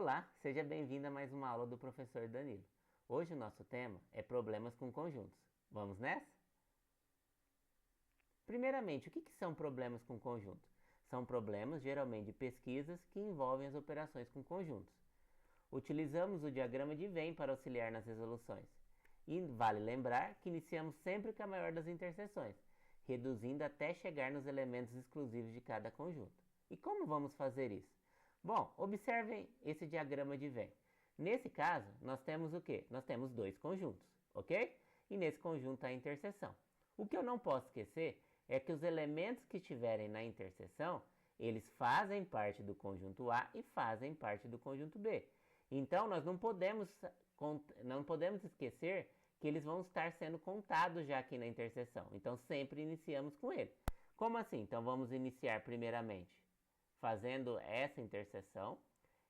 Olá, seja bem-vindo a mais uma aula do professor Danilo. Hoje o nosso tema é problemas com conjuntos. Vamos nessa? Primeiramente, o que são problemas com conjuntos? São problemas geralmente de pesquisas que envolvem as operações com conjuntos. Utilizamos o diagrama de Venn para auxiliar nas resoluções. E vale lembrar que iniciamos sempre com a maior das interseções, reduzindo até chegar nos elementos exclusivos de cada conjunto. E como vamos fazer isso? Bom, observem esse diagrama de Venn. Nesse caso, nós temos o quê? Nós temos dois conjuntos, ok? E nesse conjunto a interseção. O que eu não posso esquecer é que os elementos que estiverem na interseção, eles fazem parte do conjunto A e fazem parte do conjunto B. Então, nós não podemos esquecer que eles vão estar sendo contados já aqui na interseção. Então, sempre iniciamos com ele. Como assim? Então, vamos iniciar primeiramente fazendo essa interseção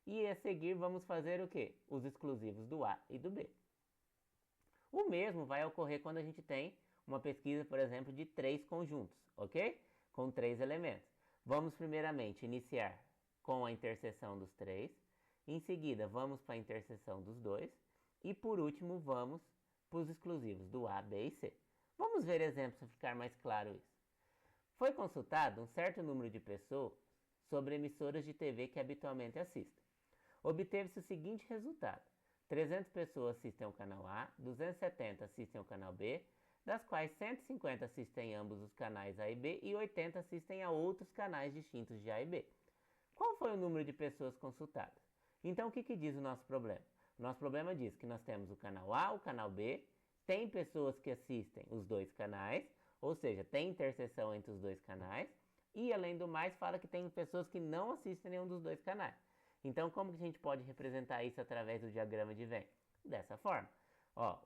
e a seguir vamos fazer o quê? Os exclusivos do A e do B. O mesmo vai ocorrer quando a gente tem uma pesquisa, por exemplo, de três conjuntos, ok? Com três elementos. Vamos primeiramente iniciar com a interseção dos três, em seguida vamos para a interseção dos dois e por último vamos para os exclusivos do A, B e C. Vamos ver exemplos para ficar mais claro isso. Foi consultado um certo número de pessoas sobre emissoras de TV que habitualmente assistem. Obteve-se o seguinte resultado: 300 pessoas assistem ao canal A, 270 assistem ao canal B, das quais 150 assistem a ambos os canais A e B e 80 assistem a outros canais distintos de A e B. Qual foi o número de pessoas consultadas? Então, o que diz o nosso problema? O nosso problema diz que nós temos o canal A, o canal B, tem pessoas que assistem os dois canais, ou seja, tem interseção entre os dois canais, e além do mais, fala que tem pessoas que não assistem nenhum dos dois canais. Então, como que a gente pode representar isso através do diagrama de Venn? Dessa forma. Ó,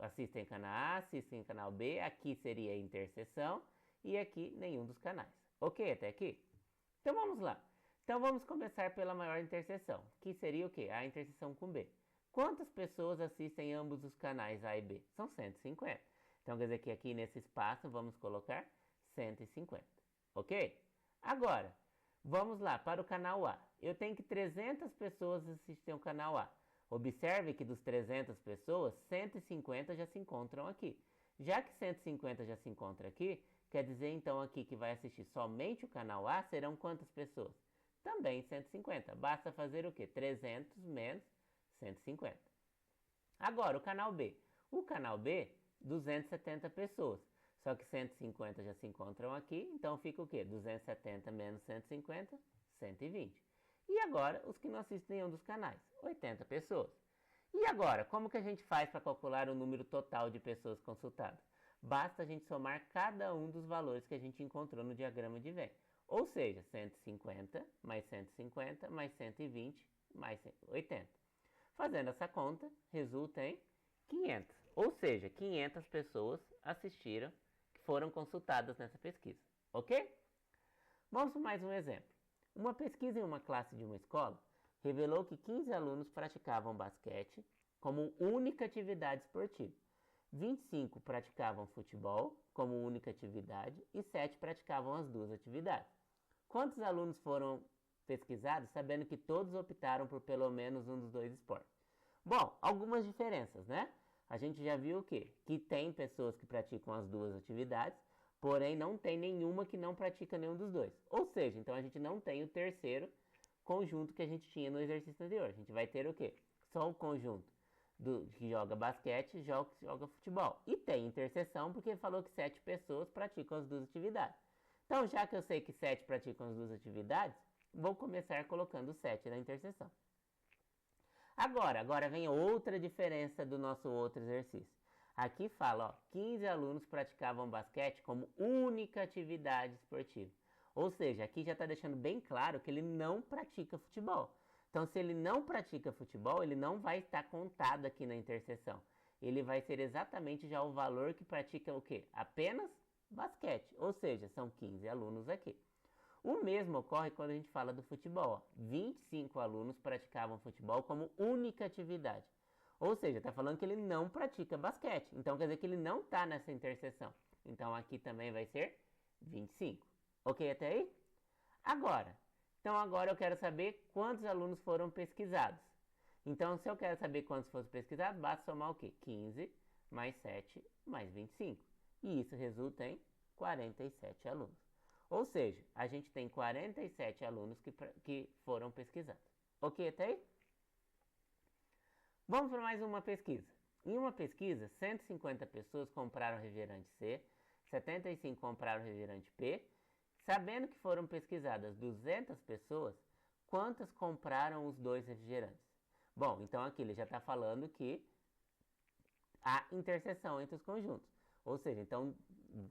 assistem canal A, assistem canal B, aqui seria a interseção e aqui nenhum dos canais. Ok até aqui? Então vamos lá. Então vamos começar pela maior interseção, que seria o quê? A interseção com B. Quantas pessoas assistem ambos os canais A e B? São 150. Então quer dizer que aqui nesse espaço vamos colocar 150. Ok? Agora, vamos lá para o canal A. Eu tenho que 300 pessoas assistem ao canal A. Observe que dos 300 pessoas, 150 já se encontram aqui. Já que 150 já se encontra aqui, quer dizer então aqui que vai assistir somente o canal A serão quantas pessoas? Também 150. Basta fazer o quê? 300 menos 150. Agora, o canal B. O canal B, 270 pessoas. Só que 150 já se encontram aqui, então fica o quê? 270 menos 150, 120. E agora, os que não assistem nenhum dos canais? 80 pessoas. E agora, como que a gente faz para calcular o número total de pessoas consultadas? Basta a gente somar cada um dos valores que a gente encontrou no diagrama de Venn. Ou seja, 150 mais 150 mais 120 mais 80. Fazendo essa conta, resulta em 500. Ou seja, 500 pessoas assistiram, que foram consultadas nessa pesquisa. Ok? Vamos para mais um exemplo. Uma pesquisa em uma classe de uma escola revelou que 15 alunos praticavam basquete como única atividade esportiva. 25 praticavam futebol como única atividade e 7 praticavam as duas atividades. Quantos alunos foram pesquisados sabendo que todos optaram por pelo menos um dos dois esportes? Bom, algumas diferenças, né? A gente já viu o quê? Que tem pessoas que praticam as duas atividades, porém não tem nenhuma que não pratica nenhum dos dois. Ou seja, então a gente não tem o terceiro conjunto que a gente tinha no exercício anterior. A gente vai ter o quê? Só o conjunto do que joga basquete e joga futebol. E tem interseção porque falou que 7 pessoas praticam as duas atividades. Então, já que eu sei que 7 praticam as duas atividades, vou começar colocando 7 na interseção. Agora vem outra diferença do nosso outro exercício. Aqui fala, ó, 15 alunos praticavam basquete como única atividade esportiva. Ou seja, aqui já está deixando bem claro que ele não pratica futebol. Então, se ele não pratica futebol, ele não vai estar contado aqui na interseção. Ele vai ser exatamente já o valor que pratica o quê? Apenas basquete. Ou seja, são 15 alunos aqui. O mesmo ocorre quando a gente fala do futebol. 25 alunos praticavam futebol como única atividade. Ou seja, está falando que ele não pratica basquete. Então quer dizer que ele não está nessa interseção. Então aqui também vai ser 25. Ok até aí? Agora, Então agora eu quero saber quantos alunos foram pesquisados. Então, se eu quero saber quantos foram pesquisados, basta somar o quê? 15 mais 7 mais 25. E isso resulta em 47 alunos. Ou seja, a gente tem 47 alunos que foram pesquisados. Ok até aí? Vamos para mais uma pesquisa. Em uma pesquisa, 150 pessoas compraram refrigerante C, 75 compraram refrigerante P. Sabendo que foram pesquisadas 200 pessoas, quantas compraram os dois refrigerantes? Bom, então aqui ele já está falando que há interseção entre os conjuntos. Ou seja, então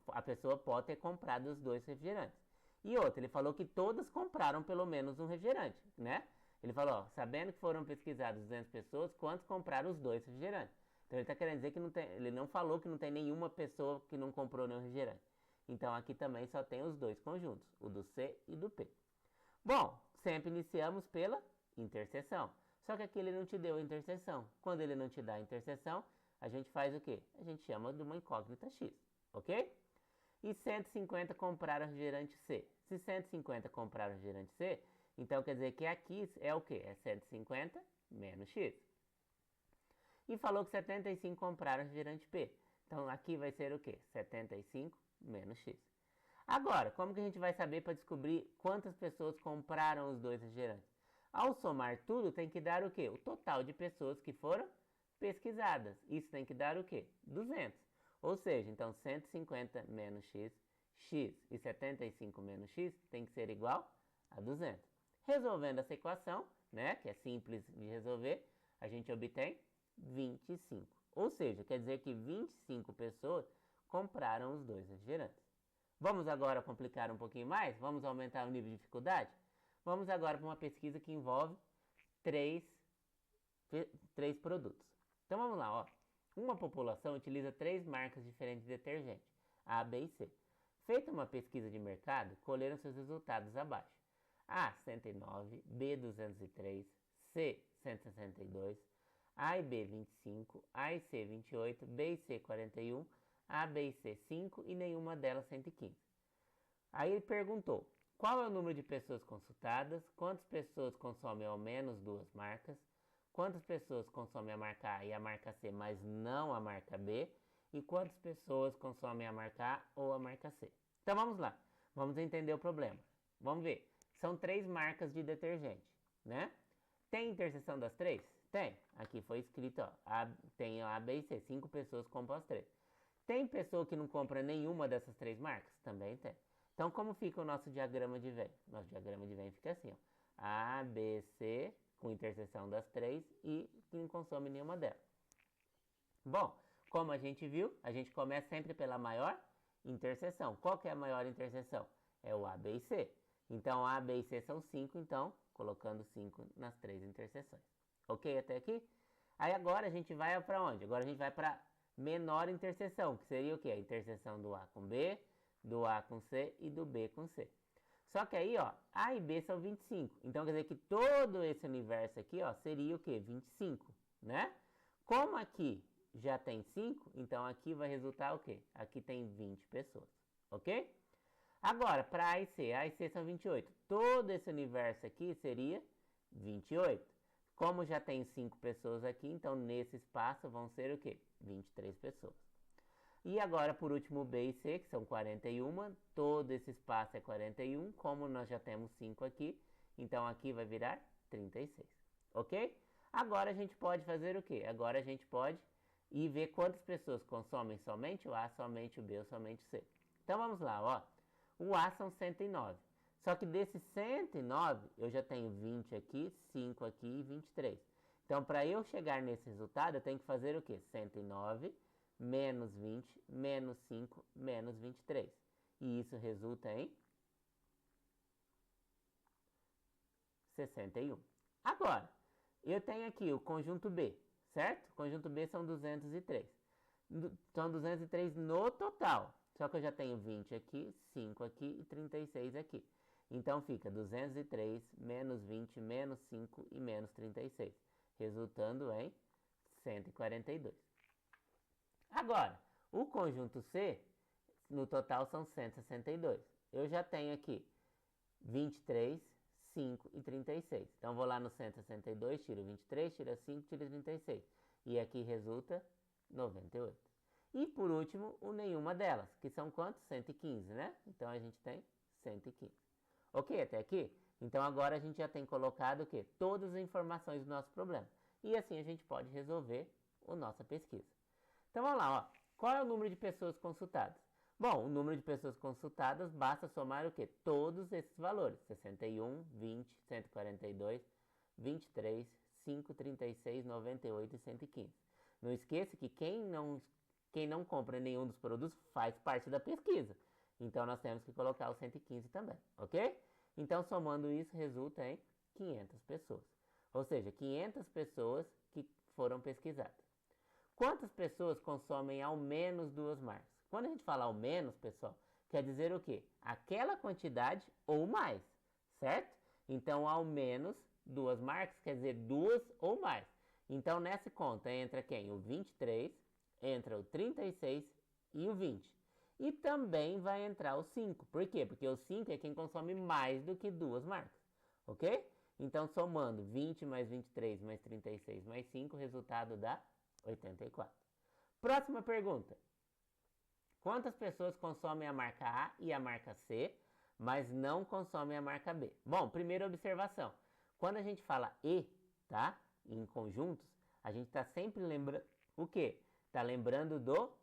a pessoa pode ter comprado os dois refrigerantes. E outro, ele falou que todas compraram pelo menos um refrigerante, né? Ele falou, ó, sabendo que foram pesquisadas 200 pessoas, quantos compraram os dois refrigerantes? Então ele está querendo dizer que não tem, ele não falou que não tem nenhuma pessoa que não comprou nenhum refrigerante. Então aqui também só tem os dois conjuntos, o do C e do P. Bom, sempre iniciamos pela interseção. Só que aqui ele não te deu a interseção. Quando ele não te dá a interseção, a gente faz o quê? A gente chama de uma incógnita X, ok? E 150 compraram refrigerante C. Se 150 compraram refrigerante C, então quer dizer que aqui é o quê? É 150 menos X. E falou que 75 compraram refrigerante P. Então aqui vai ser o quê? 75 menos X. Agora, como que a gente vai saber para descobrir quantas pessoas compraram os dois refrigerantes? Ao somar tudo, tem que dar o quê? O total de pessoas que foram pesquisadas. Isso tem que dar o quê? 200. Ou seja, então 150 menos x, x e 75 menos x tem que ser igual a 200. Resolvendo essa equação, né, que é simples de resolver, a gente obtém 25. Ou seja, quer dizer que 25 pessoas compraram os dois refrigerantes. Vamos agora complicar um pouquinho mais? Vamos aumentar o nível de dificuldade? Vamos agora para uma pesquisa que envolve três produtos. Então vamos lá, ó. Uma população utiliza 3 marcas diferentes de detergente, A, B e C. Feita uma pesquisa de mercado, colheram seus resultados abaixo. A, 109, B, 203, C, 162, A e B, 25, A e C, 28, B e C, 41, A, B e C, 5 e nenhuma delas 115. Aí ele perguntou, qual é o número de pessoas consultadas, quantas pessoas consomem ao menos 2 marcas, quantas pessoas consomem a marca A e a marca C, mas não a marca B, e quantas pessoas consomem a marca A ou a marca C. Então vamos lá, vamos entender o problema. Vamos ver, são 3 marcas de detergente, né? Tem interseção das 3? Tem. Aqui foi escrito, ó, tem A, B e C, 5 pessoas compram as 3. Tem pessoa que não compra nenhuma dessas 3 marcas? Também tem. Então como fica o nosso diagrama de Venn? Nosso diagrama de Venn fica assim, ó. A, B, C, com interseção das 3 e que não consome nenhuma delas. Bom, como a gente viu, a gente começa sempre pela maior interseção. Qual que é a maior interseção? É o A, B e C. Então A, B e C são 5, então colocando 5 nas 3 interseções. Ok até aqui? Aí agora a gente vai para onde? Agora a gente vai para menor interseção, que seria o quê? A interseção do A com B, do A com C e do B com C. Só que aí, ó, A e B são 25. Então, quer dizer que todo esse universo aqui, ó, seria o quê? 25, né? Como aqui já tem 5, então aqui vai resultar o quê? Aqui tem 20 pessoas, ok? Agora, para A e C são 28. Todo esse universo aqui seria 28. Como já tem 5 pessoas aqui, então nesse espaço vão ser o quê? 23 pessoas. E agora, por último, B e C, que são 41. Todo esse espaço é 41. Como nós já temos 5 aqui, então aqui vai virar 36. Ok? Agora a gente pode fazer o quê? Agora a gente pode ir ver quantas pessoas consomem somente o A, somente o B ou somente o C. Então vamos lá, ó. O A são 109. Só que desses 109, eu já tenho 20 aqui, 5 aqui e 23. Então, para eu chegar nesse resultado, eu tenho que fazer o quê? 109 menos 20, menos 5, menos 23. E isso resulta em 61. Agora, eu tenho aqui o conjunto B, certo? O conjunto B são 203. São 203 no total. Só que eu já tenho 20 aqui, 5 aqui e 36 aqui. Então fica 203 menos 20 menos 5 e menos 36, resultando em 142. Agora, o conjunto C, no total são 162. Eu já tenho aqui 23, 5 e 36. Então, vou lá no 162, tiro 23, tiro 5, tiro 36. E aqui resulta 98. E, por último, o nenhuma delas, que são quantos? 115, né? Então, a gente tem 115. Ok, até aqui? Então, agora a gente já tem colocado o quê? Todas as informações do nosso problema. E assim a gente pode resolver a nossa pesquisa. Então, vamos lá, ó. Qual é o número de pessoas consultadas? Bom, o número de pessoas consultadas basta somar o quê? Todos esses valores. 61, 20, 142, 23, 5, 36, 98 e 115. Não esqueça que quem não compra nenhum dos produtos faz parte da pesquisa. Então, nós temos que colocar o 115 também, ok? Então, somando isso, resulta em 500 pessoas. Ou seja, 500 pessoas que foram pesquisadas. Quantas pessoas consomem ao menos 2 marcas? Quando a gente fala ao menos, pessoal, quer dizer o quê? Aquela quantidade ou mais, certo? Então, ao menos 2 marcas quer dizer 2 ou mais. Então, nessa conta entra quem? O 23, entra o 36 e o 20. E também vai entrar o 5. Por quê? Porque o 5 é quem consome mais do que 2 marcas, ok? Então, somando 20 mais 23 mais 36 mais 5, o resultado dá 84. Próxima pergunta. Quantas pessoas consomem a marca A e a marca C, mas não consomem a marca B? Bom, primeira observação. Quando a gente fala E, tá? Em conjuntos, a gente está sempre lembrando o quê? Está lembrando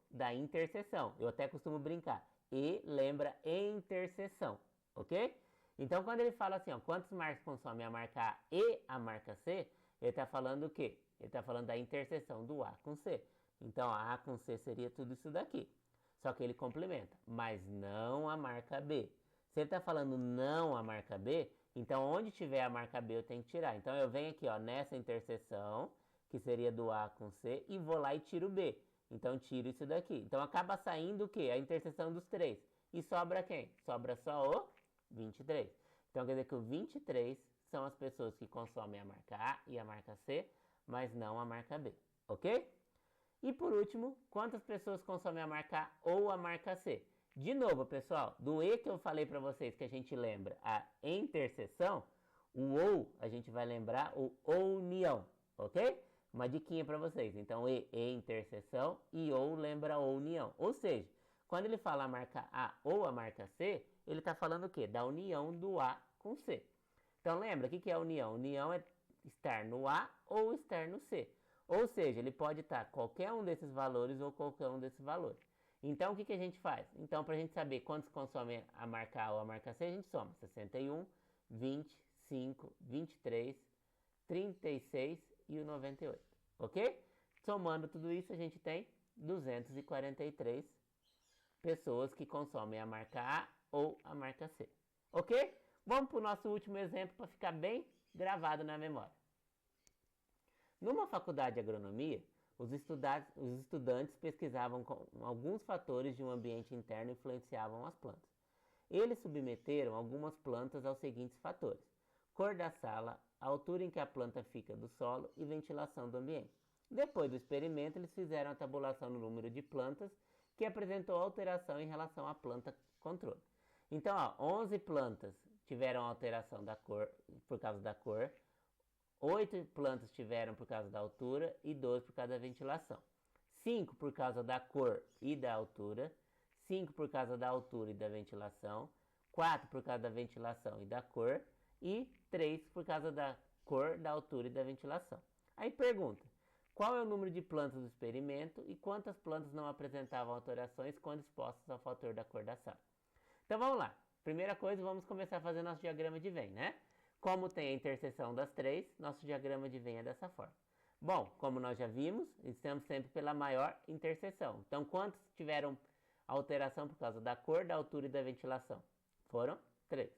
da interseção. Eu até costumo brincar. E lembra interseção, ok? Então, quando ele fala assim, ó, quantas marcas consomem a marca A e a marca C, ele está falando o quê? Ele está falando da interseção do A com C. Então, A com C seria tudo isso daqui. Só que ele complementa, mas não a marca B. Se ele está falando não a marca B, então onde tiver a marca B eu tenho que tirar. Então, eu venho aqui, ó, nessa interseção, que seria do A com C, e vou lá e tiro B. Então, tiro isso daqui. Então, acaba saindo o quê? A interseção dos três. E sobra quem? Sobra só o 23. Então, quer dizer que o 23 são as pessoas que consomem a marca A e a marca C, mas não a marca B, ok? E por último, quantas pessoas consomem a marca A ou a marca C? De novo, pessoal, do E que eu falei para vocês que a gente lembra a interseção, o OU a gente vai lembrar o união, ok? Uma diquinha para vocês. Então, E interseção e OU lembra união. Ou seja, quando ele fala a marca A ou a marca C, ele está falando o quê? Da união do A com C. Então, lembra, o que é a união? União é estar no A ou estar no C. Ou seja, ele pode estar qualquer um desses valores ou qualquer um desses valores. Então, o que a gente faz? Então, para a gente saber quantos consomem a marca A ou a marca C, a gente soma 61, 20, 5, 23, 36 e o 98. Ok? Somando tudo isso, a gente tem 243 pessoas que consomem a marca A ou a marca C. Ok? Vamos para o nosso último exemplo para ficar bem gravado na memória. Numa faculdade de agronomia, os estudantes pesquisavam alguns fatores de um ambiente interno influenciavam as plantas. Eles submeteram algumas plantas aos seguintes fatores: cor da sala, a altura em que a planta fica do solo e ventilação do ambiente. Depois do experimento, eles fizeram a tabulação no número de plantas que apresentou alteração em relação à planta controle. Então, ó, 11 plantas tiveram alteração da cor, por causa da cor, 8 plantas tiveram por causa da altura e 12 por causa da ventilação. 5 por causa da cor e da altura, 5 por causa da altura e da ventilação, 4 por causa da ventilação e da cor e 3 por causa da cor, da altura e da ventilação. Aí pergunta, qual é o número de plantas do experimento e quantas plantas não apresentavam alterações quando expostas ao fator da cor da sala? Então vamos lá. Primeira coisa, vamos começar a fazer nosso diagrama de Venn, né? Como tem a interseção das três, nosso diagrama de Venn é dessa forma. Bom, como nós já vimos, estamos sempre pela maior interseção. Então, quantos tiveram alteração por causa da cor, da altura e da ventilação? Foram 3.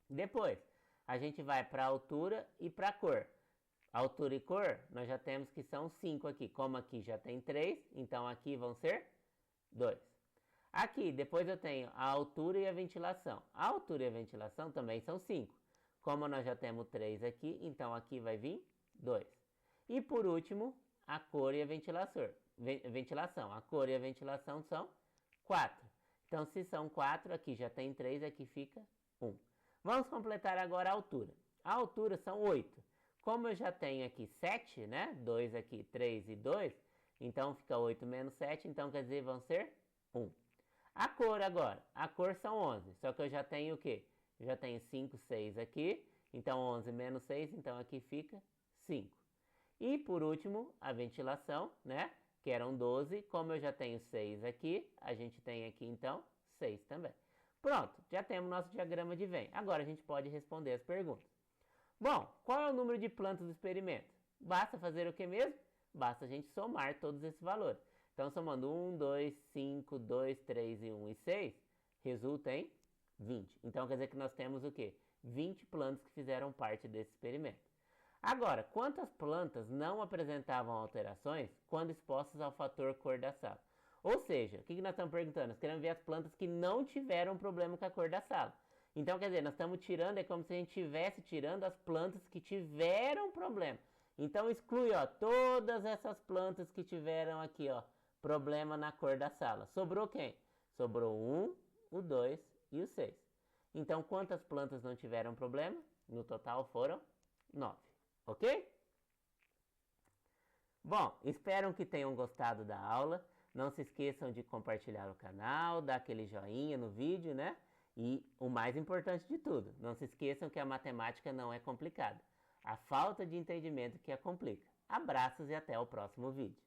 Depois, a gente vai para a altura e para a cor. Altura e cor, nós já temos que são 5 aqui. Como aqui já tem 3, então aqui vão ser 2. Aqui, depois eu tenho a altura e a ventilação. A altura e a ventilação também são 5. Como nós já temos 3 aqui, então aqui vai vir 2. E por último, a cor e a ventilação. A cor e a ventilação são 4. Então, se são 4, aqui já tem 3, aqui fica 1. Vamos completar agora a altura. A altura são 8. Como eu já tenho aqui 7, né? 2 aqui, 3 e 2. Então fica 8 menos 7. Então quer dizer, vão ser 1. A cor agora. A cor são 11. Só que eu já tenho o quê? Eu já tenho 5, 6 aqui. Então 11 menos 6. Então aqui fica 5. E por último, a ventilação, né? Que eram 12. Como eu já tenho 6 aqui, a gente tem aqui então 6 também. Pronto, já temos nosso diagrama de Venn. Agora a gente pode responder as perguntas. Bom, qual é o número de plantas do experimento? Basta fazer o que mesmo? Basta a gente somar todos esses valores. Então, somando 1, 2, 5, 2, 3 e 1 e 6, resulta em 20. Então, quer dizer que nós temos o quê? 20 plantas que fizeram parte desse experimento. Agora, quantas plantas não apresentavam alterações quando expostas ao fator cor da sala? Ou seja, o que nós estamos perguntando? Nós queremos ver as plantas que não tiveram problema com a cor da sala. Então, quer dizer, nós estamos tirando, é como se a gente estivesse tirando as plantas que tiveram problema. Então, exclui, ó, todas essas plantas que tiveram aqui, ó, problema na cor da sala. Sobrou quem? Sobrou o 1, o 2 e o 6. Então, quantas plantas não tiveram problema? No total foram 9. Ok? Bom, espero que tenham gostado da aula. Não se esqueçam de compartilhar o canal, dar aquele joinha no vídeo, né? E o mais importante de tudo, não se esqueçam que a matemática não é complicada. A falta de entendimento que a complica. Abraços e até o próximo vídeo.